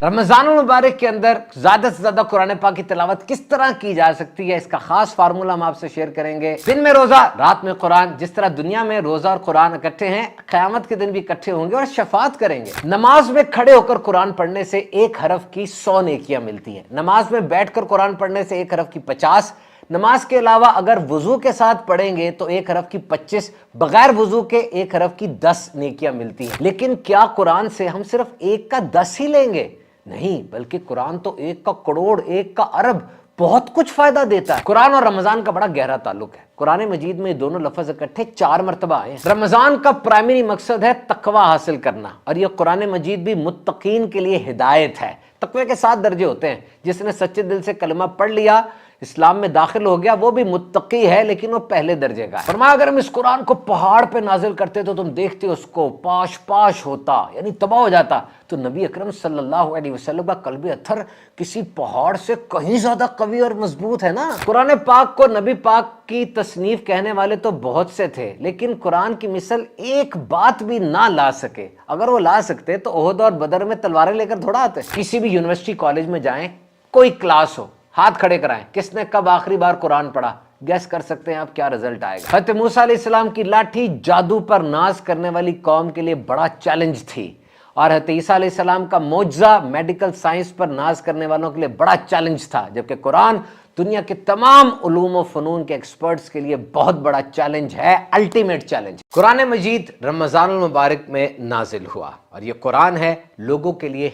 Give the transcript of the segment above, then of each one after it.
رمضان المبارک کے اندر زیادہ سے زیادہ قرآن پاک کی تلاوت کس طرح کی جا سکتی ہے، اس کا خاص فارمولہ ہم آپ سے شیئر کریں گے۔ دن میں روزہ، رات میں قرآن، جس طرح دنیا میں روزہ اور قرآن اکٹھے ہیں، قیامت کے دن بھی اکٹھے ہوں گے اور شفاعت کریں گے۔ نماز میں کھڑے ہو کر قرآن پڑھنے سے 1 حرف کی 100 نیکیاں ملتی ہیں، نماز میں بیٹھ کر قرآن پڑھنے سے 1 حرف کی 50، نماز کے علاوہ اگر وضو کے ساتھ پڑھیں گے تو 1 حرف کی 25، بغیر وضو کے 1 حرف کی 10 نیکیاں ملتی ہیں۔ لیکن کیا قرآن سے ہم صرف 1 کا 10 ہی لیں گے؟ نہیں، بلکہ قرآن تو 1 کا کروڑ، 1 کا ارب بہت کچھ فائدہ دیتا ہے۔ قرآن اور رمضان کا بڑا گہرا تعلق ہے۔ قرآن مجید میں دونوں لفظ اکٹھے 4 مرتبہ آئے ہیں۔ رمضان کا پرائمری مقصد ہے تقوی حاصل کرنا، اور یہ قرآن مجید بھی متقین کے لیے ہدایت ہے۔ تقوی کے 7 درجے ہوتے ہیں۔ جس نے سچے دل سے کلمہ پڑھ لیا، اسلام میں داخل ہو گیا، وہ بھی متقی ہے، لیکن وہ پہلے درجے کا ہے۔ فرمایا اگر ہم اس قرآن کو پہاڑ پہ نازل کرتے تو تم دیکھتے اس کو پاش پاش ہوتا، یعنی تباہ ہو جاتا۔ تو نبی اکرم صلی اللہ علیہ وسلم کا قلب اتھر کسی پہاڑ سے کہیں زیادہ قوی اور مضبوط ہے نا۔ قرآن پاک کو نبی پاک کی تصنیف کہنے والے تو بہت سے تھے، لیکن قرآن کی مثل ایک بات بھی نہ لا سکے۔ اگر وہ لا سکتے تو احد اور بدر میں تلواریں لے کر تھوڑا آتے۔ کسی بھی یونیورسٹی کالج میں جائیں، کوئی کلاس ہو، ہاتھ کھڑے کرائیں، کس نے کب آخری بار قرآن پڑھا؟ گیس کر سکتے ہیں آپ کیا رزلٹ آئے گا؟ حضرت موسیٰ علیہ السلام کی لاٹھی جادو پر ناز کرنے والی قوم کے لیے بڑا چیلنج تھی، اور حضرت عیسیٰ علیہ السلام کا معجزہ میڈیکل سائنس پر ناز کرنے والوں کے لیے بڑا چیلنج تھا، جبکہ قرآن دنیا کے تمام علوم و فنون کے ایکسپرٹس کے لیے بہت بڑا چیلنج ہے، الٹیمیٹ چیلنج۔ قرآن مجید رمضان المبارک میں نازل ہوا، اور یہ قرآن ہے لوگوں کے لیے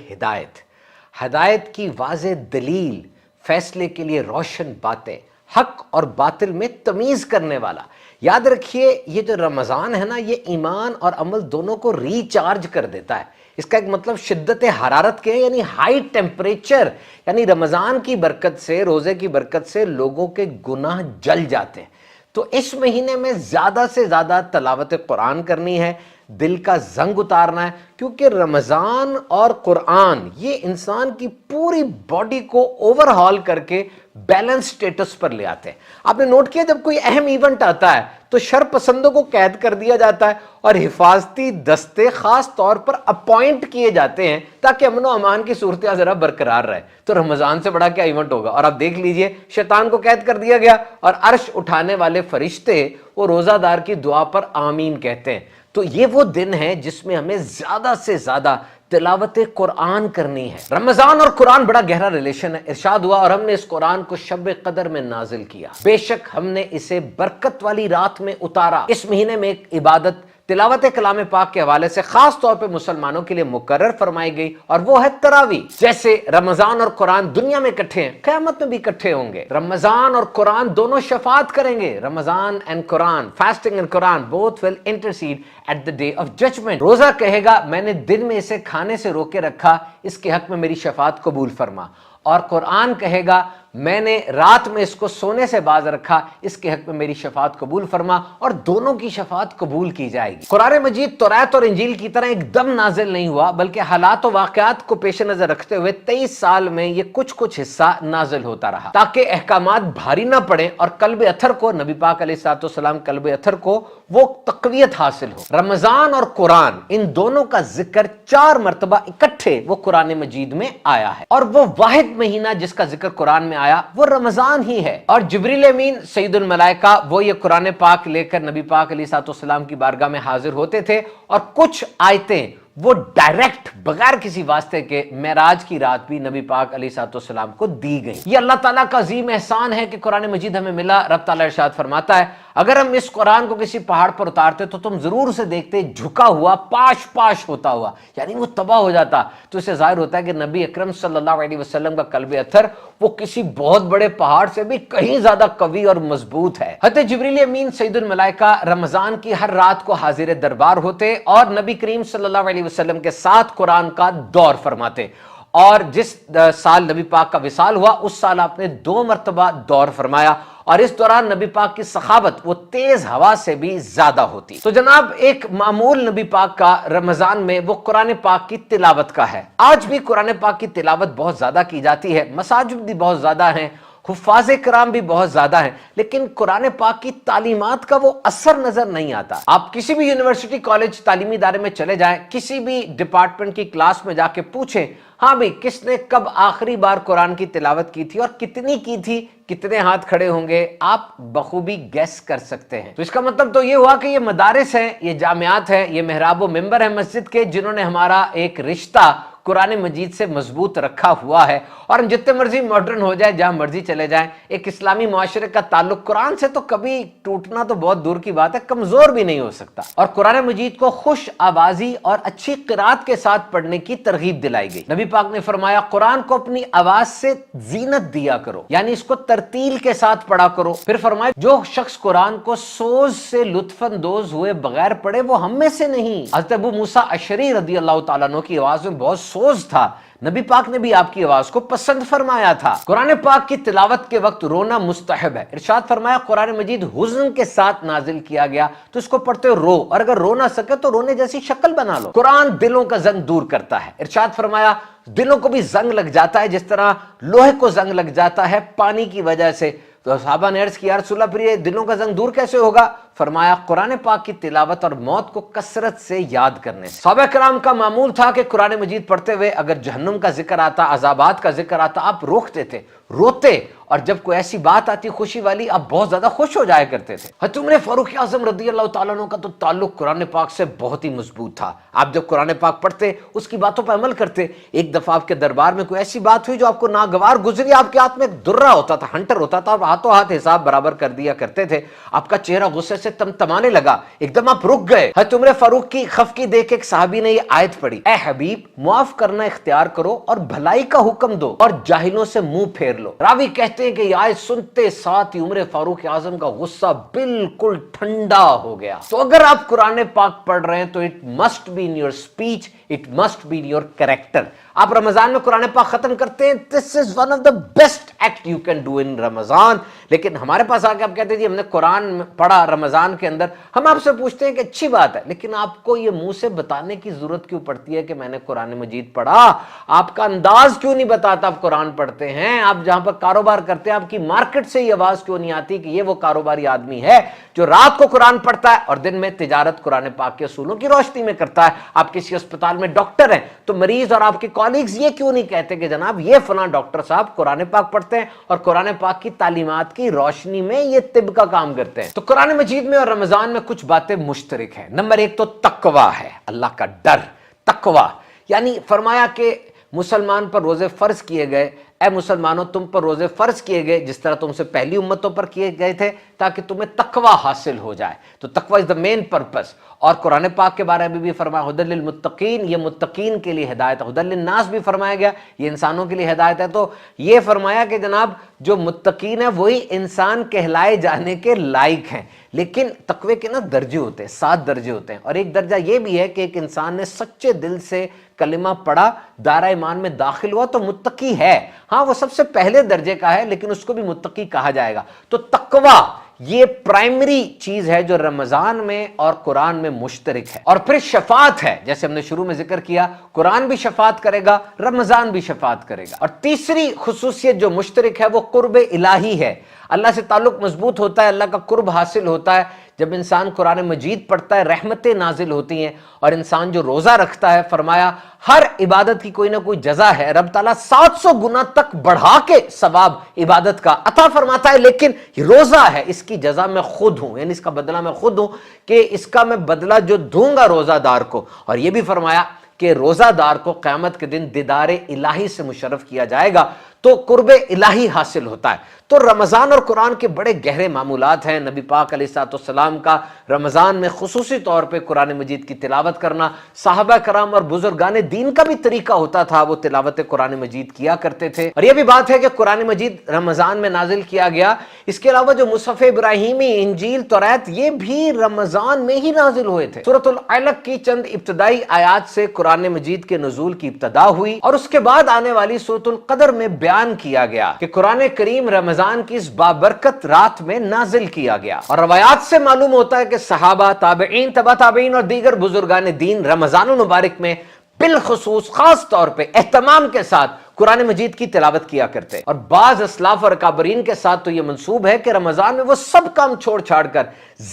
ہدایت کی واضح دلیل، فیصلے کے لیے روشن باتیں، حق اور باطل میں تمیز کرنے والا۔ یاد رکھیے یہ جو رمضان ہے نا، یہ ایمان اور عمل دونوں کو ریچارج کر دیتا ہے۔ اس کا ایک مطلب شدت حرارت کے، یعنی ہائی ٹیمپریچر، یعنی رمضان کی برکت سے، روزے کی برکت سے لوگوں کے گناہ جل جاتے ہیں۔ تو اس مہینے میں زیادہ سے زیادہ تلاوت قرآن کرنی ہے، دل کا زنگ اتارنا ہے، کیونکہ رمضان اور قرآن یہ انسان کی پوری باڈی کو اوور ہال کر کے بیلنس سٹیٹس پر لے آتے ہیں۔ آپ نے نوٹ کیا جب کوئی اہم ایونٹ آتا ہے تو شر پسندوں کو قید کر دیا جاتا ہے اور حفاظتی دستے خاص طور پر اپوائنٹ کیے جاتے ہیں تاکہ امن و امان کی صورتحال ذرا برقرار رہے۔ تو رمضان سے بڑا کیا ایونٹ ہوگا؟ اور آپ دیکھ لیجئے شیطان کو قید کر دیا گیا، اور عرش اٹھانے والے فرشتے وہ روزہ دار کی دعا پر آمین کہتے ہیں۔ تو یہ وہ دن ہے جس میں ہمیں زیادہ سے زیادہ تلاوت قرآن کرنی ہے۔ رمضان اور قرآن بڑا گہرا ریلیشن ہے۔ ارشاد ہوا اور ہم نے اس قرآن کو شب قدر میں نازل کیا، بے شک ہم نے اسے برکت والی رات میں اتارا۔ اس مہینے میں ایک عبادت تلاوت کلام پاک کے حوالے سے خاص طور پہ مسلمانوں کے لیے مقرر فرمائی گئی، اور وہ ہے تراویح۔ جیسے رمضان اور قرآن دنیا میں اکٹھے ہیں، قیامت میں بھی اکٹھے ہوں گے۔ رمضان اور قرآن دونوں شفاعت کریں گے۔ Ramzan and Quran, fasting and Quran, both will intercede at the day of judgment۔ روزہ کہے گا میں نے دن میں اسے کھانے سے روکے رکھا، اس کے حق میں میری شفاعت قبول فرما، اور قرآن کہے گا میں نے رات میں اس کو سونے سے باز رکھا، اس کے حق میں میری شفاعت قبول فرما، اور دونوں کی شفاعت قبول کی جائے گی۔ قرآن مجید توریت اور انجیل کی طرح ایک دم نازل نہیں ہوا، بلکہ حالات و واقعات کو پیش نظر رکھتے ہوئے 23 سال میں یہ کچھ حصہ نازل ہوتا رہا، تاکہ احکامات بھاری نہ پڑیں اور قلب اتھر کو، نبی پاک علیہ الصلوۃ والسلام قلب اتھر کو وہ تقویت حاصل ہو۔ رمضان اور قرآن ان دونوں کا ذکر 4 مرتبہ اکٹھے وہ قرآن مجید میں آیا ہے، اور وہ واحد مہینہ جس کا ذکر قرآن میں آیا وہ رمضان ہی ہے۔ اور جبریل امین سید الملائکہ وہ یہ قرآن پاک لے کر نبی پاک علیہ الصلوۃ والسلام کی بارگاہ میں حاضر ہوتے تھے، اور کچھ آیتیں وہ ڈائریکٹ بغیر کسی واسطے کے معراج کی رات بھی نبی پاک علیہ الصلوۃ والسلام کو دی گئی۔ یہ اللہ تعالیٰ کا عظیم احسان ہے کہ قرآن مجید ہمیں ملا۔ رب تعالیٰ ارشاد فرماتا ہے اگر ہم اس قرآن کو کسی پہاڑ پر اتارتے تو تم ضرور اسے دیکھتے جھکا ہوا، پاش پاش ہوتا ہوا، یعنی وہ تباہ ہو جاتا۔ تو اسے ظاہر ہوتا ہے کہ نبی اکرم صلی اللہ علیہ وسلم کا قلب اتھر وہ کسی بہت بڑے پہاڑ سے بھی کہیں زیادہ قوی اور مضبوط ہے۔ حضرت جبریل امین سید الملائکہ رمضان کی ہر رات کو حاضر دربار ہوتے اور نبی کریم صلی اللہ علیہ وسلم کے ساتھ قرآن کا دور فرماتے، اور جس سال نبی پاک کا وصال ہوا اس سال آپ نے 2 مرتبہ دور فرمایا، اور اس دوران نبی پاک کی سخاوت وہ تیز ہوا سے بھی زیادہ ہوتی۔ تو جناب ایک معمول نبی پاک کا رمضان میں وہ قرآن پاک کی تلاوت کا ہے۔ آج بھی قرآن پاک کی تلاوت بہت زیادہ کی جاتی ہے، مساجد بھی بہت زیادہ ہیں، حفاظ کرام بھی بہت زیادہ ہیں، لیکن قرآن پاک کی تعلیمات کا وہ اثر نظر نہیں آتا۔ آپ کسی بھی یونیورسٹی، کالج، تعلیمی ادارے میں چلے جائیں، کسی بھی ڈپارٹمنٹ کی کلاس میں جا کے پوچھیں، ہاں بھی کس نے کب آخری بار قرآن کی تلاوت کی تھی اور کتنی کی تھی، کتنے ہاتھ کھڑے ہوں گے، آپ بخوبی گیس کر سکتے ہیں۔ تو اس کا مطلب تو یہ ہوا کہ یہ مدارس ہیں، یہ جامعات ہیں، یہ محراب و ممبر ہیں مسجد کے، جنہوں نے ہمارا ایک رشتہ قرآن مجید سے مضبوط رکھا ہوا ہے۔ اور ہم جتنے مرضی ماڈرن ہو جائیں، جہاں مرضی چلے جائیں، ایک اسلامی معاشرے کا تعلق قرآن سے تو کبھی ٹوٹنا تو بہت دور کی بات ہے، کمزور بھی نہیں ہو سکتا۔ اور قرآن مجید کو خوش آوازی اور اچھی قرات کے ساتھ پڑھنے کی ترغیب دلائی گئی۔ نبی پاک نے فرمایا قرآن کو اپنی آواز سے زینت دیا کرو، یعنی اس کو ترتیل کے ساتھ پڑھا کرو۔ پھر فرمایا جو شخص قرآن کو سوز سے لطف اندوز ہوئے بغیر پڑھے وہ ہم میں سے نہیں۔ حضرت ابو موسیٰ اشعری رضی اللہ تعالیٰ عنہ کی آواز میں بہت سوز تھا، نبی پاک نے بھی آپ کی آواز کو پسند فرمایا تھا۔ قرآن پاک کی تلاوت کے وقت رونا مستحب ہے۔ ارشاد فرمایا قرآن مجید حزن کے ساتھ نازل کیا گیا، تو اس کو پڑھتے رو، اور اگر رو نہ سکے تو رونے جیسی شکل بنا لو۔ قرآن دلوں کا زنگ دور کرتا ہے۔ ارشاد فرمایا دلوں کو بھی زنگ لگ جاتا ہے جس طرح لوہے کو زنگ لگ جاتا ہے پانی کی وجہ سے۔ تو صحابہ نے عرض کیا یا رسول اللہ پھر یہ دلوں کا زنگ دور کیسے ہوگا؟ فرمایا قرآن پاک کی تلاوت اور موت کو کثرت سے یاد کرنے سے۔ صحابہ کرام کا معمول تھا کہ قرآن مجید پڑھتے ہوئے اگر جہنم کا ذکر آتا، عذابات کا ذکر آتا، آپ روکتے تھے، روتے، اور جب کوئی ایسی بات آتی خوشی والی آپ بہت زیادہ خوش ہو جایا کرتے تھے۔ حضرت عمر فاروق اعظم رضی اللہ تعالیٰ عنہ کا تو تعلق قرآن پاک سے بہت ہی مضبوط تھا۔ آپ جب قرآن پاک پڑھتے اس کی باتوں پر عمل کرتے۔ ایک دفعہ آپ کے دربار میں کوئی ایسی بات ہوئی جو آپ کو ناگوار گزری، آپ کے ہاتھ میں ایک درہ ہوتا تھا، ہنٹر ہوتا تھا، آپ ہاتھوں ہاتھ حساب برابر کر دیا کرتے تھے۔ آپ کا چہرہ غصے سے تمتمانے لگا، ایک دم آپ رک گئے۔ حضرت عمر فاروق کی خفقی دیکھ ایک صحابی نے یہ آیت پڑھی، اے حبیب معاف کرنا اختیار کرو اور بھلائی کا حکم دو اور جاہلوں سے منہ پھیر لو۔ راوی کہتے ہیں کہ یہ آیت سنتے ساتھ ہی عمر فاروق اعظم کا غصہ بالکل ٹھنڈا ہو گیا۔ تو اگر آپ قرآن پاک پڑھ رہے ہیں تو it must be in your speech, it must be in your character. آپ رمضان میں قرآن پاک ختم کرتے ہیں، this is one of the best act you can do in Ramzan, لیکن ہمارے پاس آ کے آپ کہتے ہیں جی ہم نے قرآن پڑھا رمضان کے اندر، ہم آپ سے پوچھتے ہیں کہ اچھی بات ہے، لیکن آپ کو یہ منہ سے بتانے کی ضرورت کیوں پڑتی ہے کہ میں نے قرآن مجید پڑھا؟ آپ کا انداز کیوں نہیں بتاتا آپ قرآن پڑھتے ہیں؟ آپ جہاں پر کاروبار کرتے ہیں آپ کی مارکیٹ سے یہ آواز کیوں نہیں آتی کہ یہ وہ کاروباری آدمی ہے جو رات کو قرآن پڑھتا ہے اور دن میں تجارت قرآن پاک کے اصولوں کی روشنی میں کرتا ہے؟ آپ کسی اسپتال میں ڈاکٹر ہیں تو مریض اور آپ کے کالیگز یہ کیوں نہیں کہتے کہ جناب یہ فلاں ڈاکٹر صاحب قرآن پاک پڑھتے ہیں اور قرآن پاک کی تعلیمات کی روشنی میں یہ طب کا کام کرتے ہیں؟ تو قرآن مجید میں اور رمضان میں کچھ باتیں مشترک ہیں۔ نمبر ایک تو تقویٰ ہے، اللہ کا ڈر، تقویٰ، یعنی فرمایا کہ مسلمان پر روزے فرض کیے گئے، اے مسلمانوں تم پر روزے فرض کیے گئے جس طرح تم سے پہلی امتوں پر کیے گئے تھے تاکہ تمہیں تقویٰ حاصل ہو جائے۔ تو تقویٰ از دا مین پرپس۔ اور قرآن پاک کے بارے میں بھی فرمایا ہدی للمتقین، یہ متقین کے لیے ہدایت ہے۔ ہدی للناس بھی فرمایا گیا، یہ انسانوں کے لیے ہدایت ہے۔ تو یہ فرمایا کہ جناب جو متقین ہیں وہی انسان کہلائے جانے کے لائق ہیں، لیکن تقوی کے نا درجے ہوتے ہیں، 7 درجے ہوتے ہیں، اور ایک درجہ یہ بھی ہے کہ ایک انسان نے سچے دل سے کلمہ پڑھا، دائرہ ایمان میں داخل ہوا تو متقی ہے۔ ہاں وہ سب سے پہلے درجے کا ہے لیکن اس کو بھی متقی کہا جائے گا۔ تو تقویٰ یہ پرائمری چیز ہے جو رمضان میں اور قرآن میں مشترک ہے۔ اور پھر شفاعت ہے، جیسے ہم نے شروع میں ذکر کیا، قرآن بھی شفاعت کرے گا، رمضان بھی شفاعت کرے گا۔ اور تیسری خصوصیت جو مشترک ہے وہ قرب الہی ہے، اللہ سے تعلق مضبوط ہوتا ہے، اللہ کا قرب حاصل ہوتا ہے۔ جب انسان قرآن مجید پڑھتا ہے رحمتیں نازل ہوتی ہیں، اور انسان جو روزہ رکھتا ہے، فرمایا ہر عبادت کی کوئی نہ کوئی جزا ہے، رب تعالیٰ 700 گنا تک بڑھا کے ثواب عبادت کا عطا فرماتا ہے، لیکن روزہ ہے اس کی جزا میں خود ہوں، یعنی اس کا بدلہ میں خود ہوں، کہ اس کا میں بدلہ جو دوں گا روزہ دار کو۔ اور یہ بھی فرمایا کہ روزہ دار کو قیامت کے دن دیدار الہی سے مشرف کیا جائے گا، تو قرب الہی حاصل ہوتا ہے۔ تو رمضان اور قرآن کے بڑے گہرے معمولات ہیں۔ نبی پاک علیہ الصلوۃ والسلام کا رمضان میں خصوصی طور پہ قرآن مجید کی تلاوت کرنا، صحابہ کرام اور بزرگان دین کا بھی طریقہ ہوتا تھا، وہ تلاوت قرآن مجید کیا کرتے تھے۔ اور یہ بھی بات ہے کہ قرآن مجید رمضان میں نازل کیا گیا، اس کے علاوہ جو مصحف ابراہیمی، انجیل، توریت، یہ بھی رمضان میں ہی نازل ہوئے تھے۔ سورۃ العلق کی چند ابتدائی آیات سے قرآن مجید کے نزول کی ابتدا ہوئی، اور اس کے بعد آنے والی سورۃ القدر میں بیان کیا گیا کہ قرآن کریم رمضان کی اس بابرکت رات میں نازل کیا گیا۔ اور روایات سے معلوم ہوتا ہے کہ صحابہ، تابعین، تبع تابعین اور دیگر بزرگان دین رمضان المبارک میں بالخصوص خاص طور پہ اہتمام کے ساتھ قرآن مجید کی تلاوت کیا کرتے. اور بعض اسلاف اور اکابرین کے ساتھ تو یہ منسوب ہے کہ رمضان میں وہ سب کام چھوڑ چھاڑ کر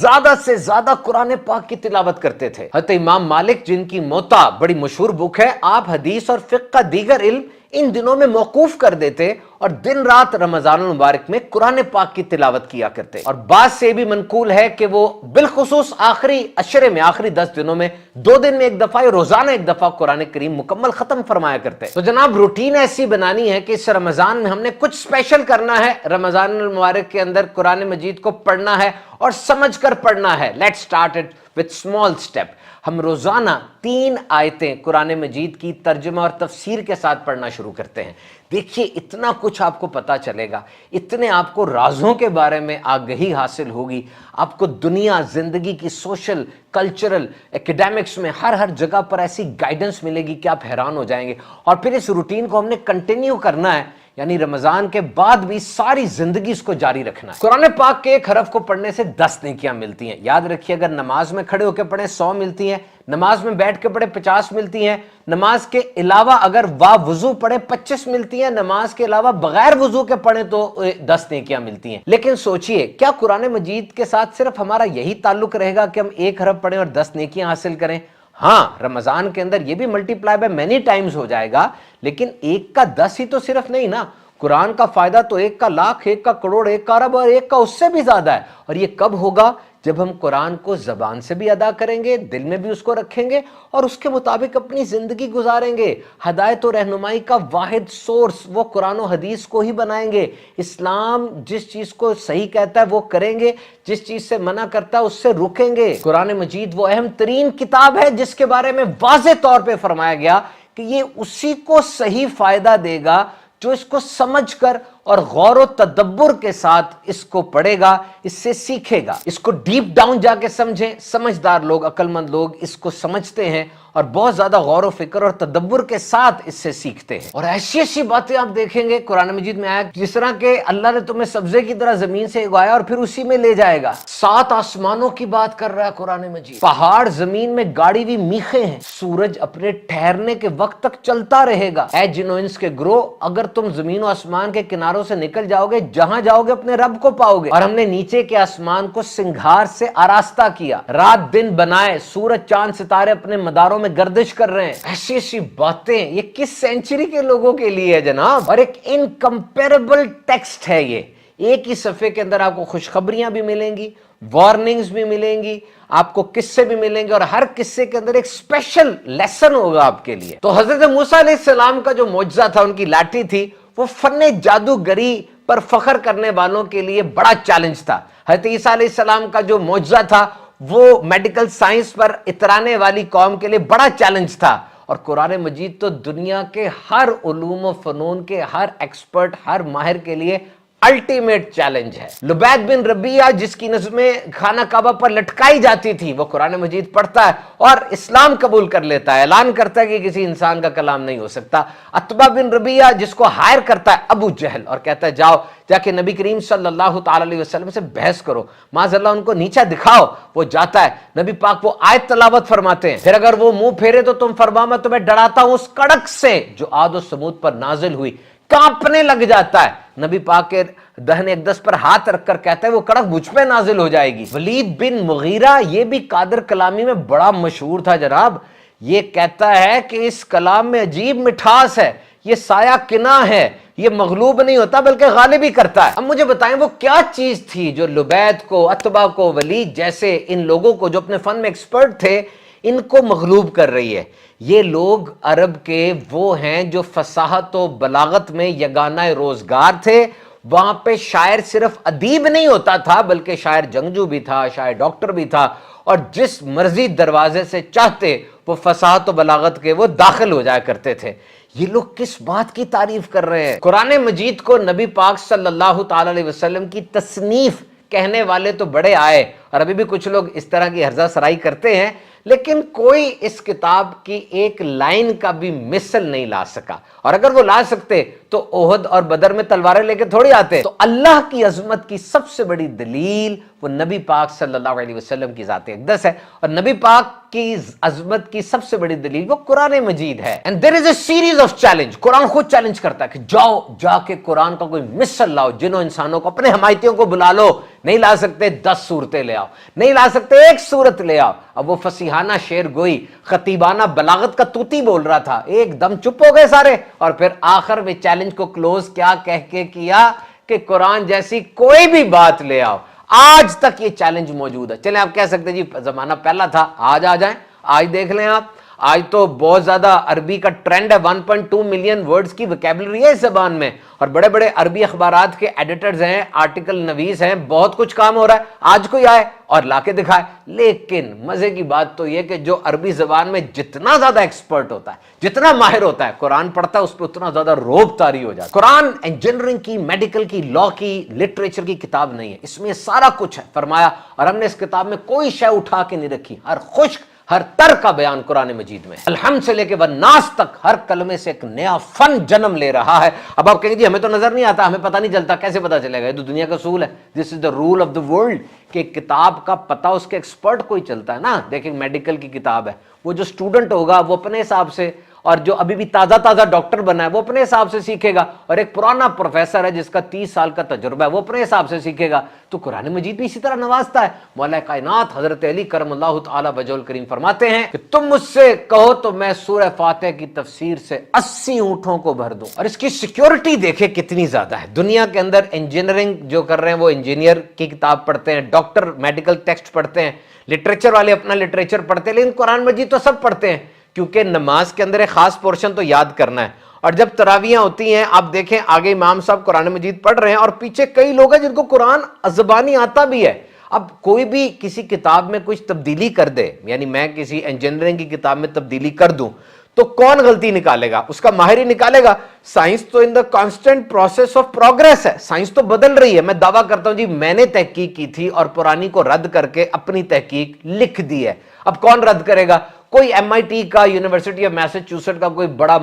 زیادہ سے زیادہ قرآن پاک کی تلاوت کرتے تھے. حضرت امام مالک جن کی موطا بڑی مشہور بک ہے، آپ حدیث اور فقہ کا دیگر علم ان دنوں میں موقوف کر دیتے اور دن رات رمضان المبارک میں قرآن پاک کی تلاوت کیا کرتے. اور بعض سے بھی منقول ہے کہ وہ بالخصوص آخری عشرے میں، آخری 10 دنوں میں 2 دن میں ایک دفعہ یا روزانہ ایک دفعہ قرآن کریم مکمل ختم فرمایا کرتے. تو جناب روٹین ایسی بنانی ہے کہ اس رمضان میں ہم نے کچھ اسپیشل کرنا ہے. رمضان المبارک کے اندر قرآن مجید کو پڑھنا ہے اور سمجھ کر پڑھنا ہے. Let's start it with small step. ہم روزانہ 3 آیتیں قرآن مجید کی ترجمہ اور تفسیر کے ساتھ پڑھنا شروع کرتے ہیں. دیکھیے اتنا کچھ آپ کو پتا چلے گا، اتنے آپ کو رازوں کے بارے میں آگہی حاصل ہوگی، آپ کو دنیا، زندگی کی سوشل، کلچرل، ایکیڈیمکس میں ہر جگہ پر ایسی گائیڈنس ملے گی کہ آپ حیران ہو جائیں گے. اور پھر اس روٹین کو ہم نے کنٹینیو کرنا ہے، یعنی رمضان کے بعد بھی ساری زندگی اس کو جاری رکھنا ہے. قرآن پاک کے ایک حرف کو پڑھنے سے 10 نیکیاں ملتی ہیں. یاد رکھیے، اگر نماز میں کھڑے ہو کے پڑھیں 100 ملتی ہیں، نماز میں بیٹھ کے پڑھے 50 ملتی ہیں، نماز کے علاوہ اگر وضو پڑھے 25 ملتی ہیں، نماز کے علاوہ بغیر وضو کے پڑھے تو 10 نیکیاں ملتی ہیں. لیکن سوچئے، کیا قرآن مجید کے ساتھ صرف ہمارا یہی تعلق رہے گا کہ ہم ایک حرف پڑھیں اور 10 نیکیاں حاصل کریں؟ ہاں، رمضان کے اندر یہ بھی multiply by many times ہو جائے گا، لیکن 1 کا 10 ہی تو صرف نہیں نا. قرآن کا فائدہ تو 1 کا لاکھ، 1 کا کروڑ، 1 کا ارب اور 1 کا اس سے بھی زیادہ ہے. اور یہ کب ہوگا؟ جب ہم قرآن کو زبان سے بھی ادا کریں گے، دل میں بھی اس کو رکھیں گے اور اس کے مطابق اپنی زندگی گزاریں گے. ہدایت و رہنمائی کا واحد سورس وہ قرآن و حدیث کو ہی بنائیں گے. اسلام جس چیز کو صحیح کہتا ہے وہ کریں گے، جس چیز سے منع کرتا ہے اس سے رکیں گے. قرآن مجید وہ اہم ترین کتاب ہے جس کے بارے میں واضح طور پہ فرمایا گیا کہ یہ اسی کو صحیح فائدہ دے گا جو اس کو سمجھ کر اور غور و تدبر کے ساتھ اس کو پڑھے گا، اس سے سیکھے گا. اس کو ڈیپ ڈاؤن جا کے سمجھیں. سمجھدار لوگ، عقل مند لوگ اس کو سمجھتے ہیں اور بہت زیادہ غور و فکر اور تدبر کے ساتھ اس سے سیکھتے ہیں. اور ایسی باتیں آپ دیکھیں گے قرآن مجید میں آیا، جس طرح کہ اللہ نے تمہیں سبزے کی طرح زمین سے اگایا اور پھر اسی میں لے جائے گا. 7 آسمانوں کی بات کر رہا ہے قرآن مجید. پہاڑ زمین میں گاڑی ہوئی میخیں ہیں. سورج اپنے ٹھہرنے کے وقت تک چلتا رہے گا. اے جنو انس کے گروہ، اگر تم زمین و آسمان کے کناروں سے نکل جاؤ گے، جہاں جاؤ گے اپنے رب کو پاؤ گے. اور ہم نے نیچے کے آسمان کو سنگھار سے آراستہ کیا، رات دن بنائے، سورج چاند ستارے اپنے مداروں میں گردش کر رہے ہیں. ایسی باتیں یہ کس سینچری کے لوگوں کے لیے ہے جناب؟ اور ایک انکمپیریبل ٹیکسٹ ہے یہ. ایک ہی صفحے کے اندر آپ کو خوشخبریاں بھی ملیں گی، وارننگز بھی ملیں گی، آپ کو قصے بھی ملیں گے، اور ہر قصے کے اندر ایک اسپیشل لیسن ہوگا آپ کے لیے. تو حضرت موسیٰ علیہ السلام کا جو معجزہ تھا، ان کی لاٹھی تھی، وہ فن جادوگری پر فخر کرنے والوں کے لیے بڑا چیلنج تھا. حضرت عیسیٰ علیہ السلام کا جو معجزہ تھا وہ میڈیکل سائنس پر اترانے والی قوم کے لیے بڑا چیلنج تھا. اور قرآن مجید تو دنیا کے ہر علوم و فنون کے ہر ایکسپرٹ، ہر ماہر کے لیے الٹیمیٹ چیلنج ہے. لبید بن ربیعہ جس کی نظمیں خانہ کعبہ پر لٹکائی جاتی تھی، وہ قرآن مجید پڑھتا ہے اور اسلام قبول کر لیتا ہے، اعلان کرتا ہے کہ کسی انسان کا کلام نہیں ہو سکتا. عتبہ بن ربیعہ جس کو ہائر کرتا ہے ابو جہل اور کہتا ہے جاؤ جا کے نبی کریم صلی اللہ تعالی علیہ وسلم سے بحث کرو، معاذ اللہ ان کو نیچا دکھاؤ. وہ جاتا ہے، نبی پاک وہ آیت تلاوت فرماتے ہیں، پھر اگر وہ منہ پھیرے تو تم فرما میں تمہیں ڈراتا ہوں اس کڑک سے جو عاد و سمود پر نازل ہوئی. کانپنے لگ جاتا ہے. نبی پاک کے دہن اقدس پر ہاتھ رکھ کر کہتا ہے وہ کڑک مجھ پہ نازل ہو جائے گی. ولید بن مغیرہ یہ بھی قادر کلامی میں بڑا مشہور تھا جناب. یہ کہتا ہے کہ اس کلام میں عجیب مٹھاس ہے، یہ سایہ کنا ہے، یہ مغلوب نہیں ہوتا بلکہ غالب ہی کرتا ہے. اب مجھے بتائیں وہ کیا چیز تھی جو لبید کو، عتبہ کو، ولید جیسے ان لوگوں کو جو اپنے فن میں ایکسپرٹ تھے ان کو مغلوب کر رہی ہے؟ یہ لوگ عرب کے وہ ہیں جو فصاحت و بلاغت میں یگانہ روزگار تھے. وہاں پہ شاعر صرف ادیب نہیں ہوتا تھا بلکہ شاعر جنگجو بھی تھا، شاعر ڈاکٹر بھی تھا، اور جس مرضی دروازے سے چاہتے وہ فصاحت و بلاغت کے وہ داخل ہو جایا کرتے تھے. یہ لوگ کس بات کی تعریف کر رہے ہیں؟ قرآن مجید کو نبی پاک صلی اللہ تعالی علیہ وسلم کی تصنیف کہنے والے تو بڑے آئے، اور ابھی بھی کچھ لوگ اس طرح کی ہرزہ سرائی کرتے ہیں، لیکن کوئی اس کتاب کی ایک لائن کا بھی مثل نہیں لا سکا، اور اگر وہ لا سکتے تو احد اور بدر میں تلواریں لے کے تھوڑی آتے۔ تو اللہ کی عظمت کی سب سے بڑی دلیل وہ نبی پاک صلی اللہ علیہ وسلم کی ذات اقدس ہے، اور نبی پاک کی عظمت کی سب سے بڑی دلیل وہ قرآن مجید ہے۔ And there is a series of challenge، قرآن خود چیلنج کرتا ہے کہ جاؤ جا کے قرآن کا کوئی مثل لاؤ، جنوں انسانوں کو، اپنے حمایتیوں کو بلا لو، نہیں لا سکتے 10 صورتیں لے آؤ، نہیں لا سکتے 1 صورت لے آؤ۔ اب وہ فصیحانہ شعر گوئی، خطیبانہ بلاغت کا توتی بول رہا تھا، ایک دم چپ ہو گئے سارے، اور پھر آخر میں چیلنج کو کلوز کیا کہہ کے کیا کہ قرآن جیسی کوئی بھی بات لے آؤ۔ آج تک یہ چیلنج موجود ہے۔ چلیں آپ کہہ سکتے جی زمانہ پہلا تھا، آج آ جائیں، آج دیکھ لیں آپ، آج تو بہت زیادہ عربی کا ٹرینڈ ہے، 1.2 ملین ورڈز کی ویکیبلری ہے اس زبان میں، اور بڑے بڑے عربی اخبارات کے ایڈیٹرز ہیں، آرٹیکل نویس ہیں، بہت کچھ کام ہو رہا ہے، آج کوئی آئے اور لا کے دکھائے۔ لیکن مزے کی بات تو یہ کہ جو عربی زبان میں جتنا زیادہ ایکسپرٹ ہوتا ہے، جتنا ماہر ہوتا ہے، قرآن پڑھتا ہے اس پہ اتنا زیادہ روب طاری ہو جاتا ہے۔ قرآن انجینئرنگ کی، میڈیکل کی، لا کی، لٹریچر کی کتاب نہیں ہے، اس میں سارا کچھ ہے فرمایا، اور ہم نے اس کتاب میں کوئی شے اٹھا کے نہیں رکھی، ہر خشک ہر تر کا بیان قرآن مجید میں، الحمد سے لے کے والناس تک ہر کلمے سے ایک نیا فن جنم لے رہا ہے۔ اب آپ کہیں گے جی ہمیں تو نظر نہیں آتا، ہمیں پتہ نہیں چلتا، کیسے پتہ چلے گا؟ یہ تو دنیا کا اصول ہے، دس از the role of the world, کہ کتاب کا پتہ اس کے ایکسپرٹ کو ہی چلتا ہے نا۔ دیکھیں میڈیکل کی کتاب ہے، وہ جو اسٹوڈنٹ ہوگا وہ اپنے حساب سے، اور جو ابھی بھی تازہ تازہ ڈاکٹر بنا ہے وہ اپنے حساب سے سیکھے گا، اور ایک پرانا پروفیسر ہے جس کا 30 سال کا تجربہ ہے وہ اپنے حساب سے سیکھے گا۔ تو قرآن مجید بھی اسی طرح نوازتا ہے۔ مولا کائنات حضرت علی کرم اللہ تعالی وجہ الکریم فرماتے ہیں کہ تم مجھ سے کہو تو میں سورہ فاتحہ کی تفسیر سے 80 اونٹوں کو بھر دوں، اور اس کی سیکیورٹی دیکھیں کتنی زیادہ ہے۔ دنیا کے اندر انجینئرنگ جو کر رہے ہیں وہ انجینئر کی کتاب پڑھتے ہیں، ڈاکٹر میڈیکل ٹیکسٹ پڑھتے ہیں، لٹریچر والے اپنا لٹریچر پڑھتے ہیں، لیکن قرآن مجید تو سب پڑھتے ہیں، کیونکہ نماز کے اندر ایک خاص پورشن تو یاد کرنا ہے۔ اور جب تراویحیں ہوتی ہیں آپ دیکھیں آگے امام صاحب قرآن مجید پڑھ رہے ہیں اور پیچھے کئی لوگ ہیں جن کو قرآن زبانی آتا بھی ہے۔ اب کوئی بھی کسی کتاب میں کچھ تبدیلی کر دے، یعنی میں کسی انجینئرنگ کی کتاب میں تبدیلی کر دوں تو کون غلطی نکالے گا؟ اس کا ماہر ہی نکالے گا۔ سائنس تو in the constant process of progress ہے، سائنس تو بدل رہی ہے۔ میں دعویٰ کرتا ہوں جی میں نے تحقیق کی تھی اور پرانی کو رد کر کے اپنی تحقیق لکھ دی ہے، اب کون رد کرے گا؟ کوئی MIT کا، یونیورسٹی آف میساچیوسٹ کا کوئی بڑا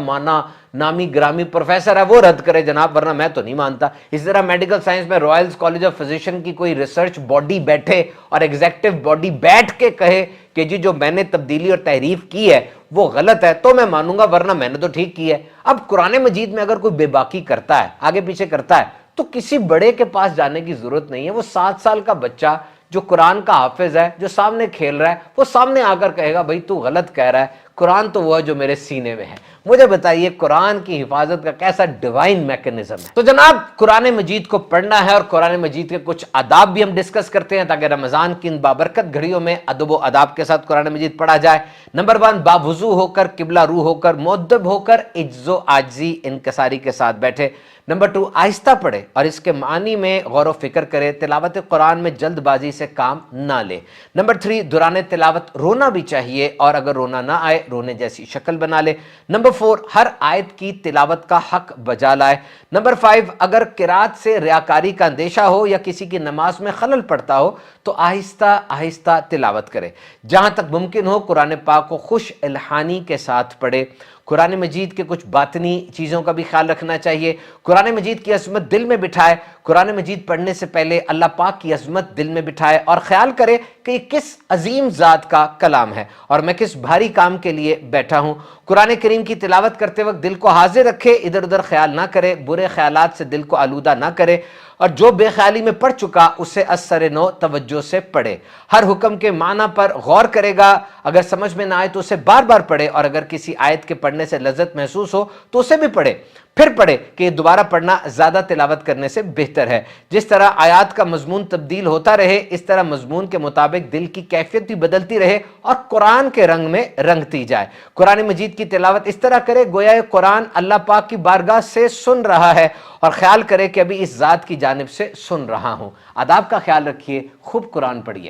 نامی گرامی پروفیسر ہے وہ رد کرے جناب، ورنہ میں تو نہیں مانتا۔ اس طرح میڈیکل سائنس میں رائلز کالج آف فزیشن کی کوئی ریسرچ باڈی بیٹھے اور ایگزیکٹو باڈی بیٹھ کے کہے کہ جی جو میں نے تبدیلی اور تحریف کی ہے وہ غلط ہے تو میں مانوں گا، ورنہ میں نے تو ٹھیک کی ہے۔ اب قرآن مجید میں اگر کوئی بے باکی کرتا ہے، آگے پیچھے کرتا ہے، تو کسی بڑے کے پاس جانے کی ضرورت نہیں ہے۔ وہ 7 سال کا بچہ جو قرآن کا حافظ ہے، جو سامنے کھیل رہا ہے، وہ سامنے آ کر کہے گا بھائی تو غلط کہہ رہا ہے، قرآن تو وہ ہے جو میرے سینے میں ہے۔ مجھے بتائیے قرآن کی حفاظت کا کیسا ڈیوائن میکنزم ہے۔ تو جناب قرآن مجید کو پڑھنا ہے، اور قرآن مجید کے کچھ آداب بھی ہم ڈسکس کرتے ہیں تاکہ رمضان کی ان بابرکت گھڑیوں میں ادب و آداب کے ساتھ قرآن مجید پڑھا جائے۔ نمبر 1، باوضو ہو کر، قبلہ رو ہو کر، مؤدب ہو کر، عجز و عاجزی انکساری کے ساتھ بیٹھے۔ نمبر 2، آہستہ پڑھے اور اس کے معنی میں غور و فکر کرے، تلاوت قرآن میں جلد بازی سے کام نہ لے۔ نمبر 3، دوران تلاوت رونا بھی چاہیے، اور اگر رونا نہ آئے رونے جیسی شکل بنا لے۔ نمبر 4، ہر آیت کی تلاوت کا حق بجا لائے۔ نمبر 5، اگر قرات سے ریاکاری کا اندیشہ ہو یا کسی کی نماز میں خلل پڑتا ہو تو آہستہ آہستہ تلاوت کرے۔ جہاں تک ممکن ہو قرآن پاک کو خوش الحانی کے ساتھ پڑھے۔ قرآن مجید کے کچھ باطنی چیزوں کا بھی خیال رکھنا چاہیے۔ قرآن مجید کی عظمت دل میں بٹھائے۔ قرآن مجید پڑھنے سے پہلے اللہ پاک کی عظمت دل میں بٹھائے اور خیال کرے کہ یہ کس عظیم ذات کا کلام ہے اور میں کس بھاری کام کے لیے بیٹھا ہوں۔ قرآن کریم کی تلاوت کرتے وقت دل کو حاضر رکھے، ادھر ادھر خیال نہ کرے، برے خیالات سے دل کو آلودہ نہ کرے، اور جو بے خیالی میں پڑھ چکا اسے اثر نو توجہ سے پڑھے۔ ہر حکم کے معنی پر غور کرے گا، اگر سمجھ میں نہ آئے تو اسے بار بار پڑھے، اور اگر کسی آیت کے پڑھنے سے لذت محسوس ہو تو اسے بھی پڑھے، پھر پڑھے کہ یہ دوبارہ پڑھنا زیادہ تلاوت کرنے سے بہتر ہے۔ جس طرح آیات کا مضمون تبدیل ہوتا رہے، اس طرح مضمون کے مطابق دل کی کیفیت بھی بدلتی رہے اور قرآن کے رنگ میں رنگتی جائے۔ قرآن مجید کی تلاوت اس طرح کرے گویا یہ قرآن اللہ پاک کی بارگاہ سے سن رہا ہے، اور خیال کرے کہ ابھی اس ذات کی جانب سے سن رہا ہوں۔ آداب کا خیال رکھیے، خوب قرآن پڑھیے۔